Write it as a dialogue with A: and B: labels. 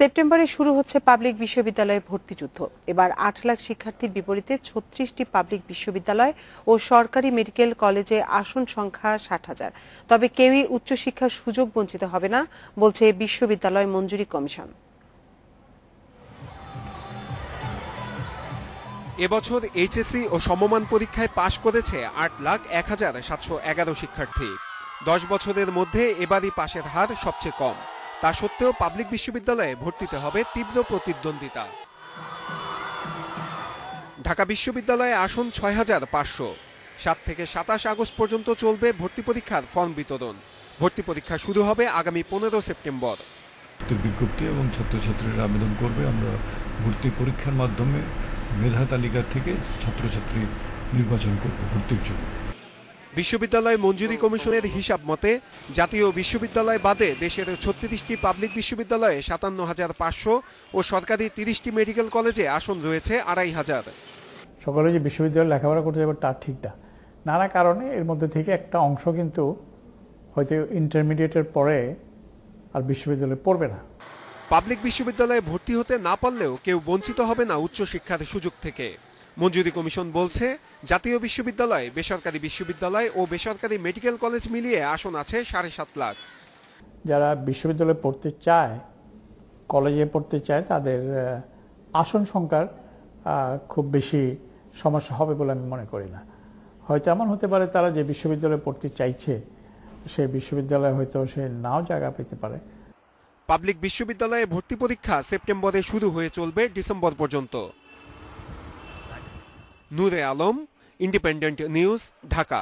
A: সেপ্টেম্বরে শুরু হচ্ছে পাবলিক বিশ্ববিদ্যালয়ে ভর্তি যুদ্ধ। এবার ৮ লাখ শিক্ষার্থীর বিপরীতে ৩৬টি পাবলিক বিশ্ববিদ্যালয় ও সরকারি মেডিকেল কলেজে আসন সংখ্যা ৬০,০০০। তবে কেউই উচ্চশিক্ষার সুযোগ বঞ্চিত হবে না বলছে বিশ্ববিদ্যালয় মঞ্জুরি কমিশন।
B: এবছর এইচএসসি ও সমমান পরীক্ষায় পাশ করেছে ৮,০১,৭১১ শিক্ষার্থী। ১০ বছরের মধ্যে এবারই পাশের হার সবচেয়ে কম। তা সত্ত্বেও পাবলিক বিশ্ববিদ্যালয়ে ভর্তিতে হবে তীব্র প্রতিদ্বন্দ্বিতা। ঢাকা বিশ্ববিদ্যালয়ে আসন ৬,৫০০। ৭ থেকে ২৭ আগস্ট পর্যন্ত চলবে ভর্তি পরীক্ষার ফর্ম বিতরণ। ভর্তি পরীক্ষা শুরু হবে আগামী ১৫ সেপ্টেম্বর।
C: বিজ্ঞপ্তি এবং ছাত্রছাত্রীরা আবেদন করবে। আমরা ভর্তি পরীক্ষার মাধ্যমে মেধা তালিকা থেকে ছাত্রছাত্রী নির্বাচন করব ভর্তির জন্য।
B: বিশ্ববিদ্যালয় মঞ্জুরি কমিশনের হিসাব মতে জাতীয় বিশ্ববিদ্যালয় বাদে দেশের ৩৬টি পাবলিক বিশ্ববিদ্যালয়ে ৫৭,৫০০ ও সরকারি ৩০টি মেডিকেল কলেজে আসন রয়েছে ২৫০০।
D: সকলে যে বিশ্ববিদ্যালয়ে লেখাপড়া করতে যাবে তা ঠিক না। নানা কারণে এর মধ্যে থেকে একটা অংশ কিন্তু হয়তো ইন্টারমিডিয়েটের পরে আর বিশ্ববিদ্যালয়ে পড়বে না।
B: পাবলিক বিশ্ববিদ্যালয়ে ভর্তি হতে না পারলেও কেউ বঞ্চিত হবে না উচ্চশিক্ষার সুযোগ থেকে। মঞ্জুরি কমিশন বলছে, জাতীয় বিশ্ববিদ্যালয়, বেসরকারি বিশ্ববিদ্যালয় ও বেসরকারি মেডিকেল কলেজ মিলিয়ে আসন আছে ৭.৫ লাখ।
D: যারা বিশ্ববিদ্যালয়ে পড়তে চায়, কলেজে পড়তে চায়, তাদের আসন সংখ্যার খুব বেশি সমস্যা হবে বলে আমি মনে করি না। হয়তো এমন হতে পারে তারা যে বিশ্ববিদ্যালয়ে পড়তে চাইছে সেই বিশ্ববিদ্যালয়ে হয়তো সে নাও জায়গা পেতে পারে।
B: পাবলিক বিশ্ববিদ্যালয়ে ভর্তি পরীক্ষা সেপ্টেম্বরে শুরু হয়ে চলবে ডিসেম্বর পর্যন্ত। নূরে আলম, ইন্ডিপেন্ডেন্ট নিউজ, ঢাকা।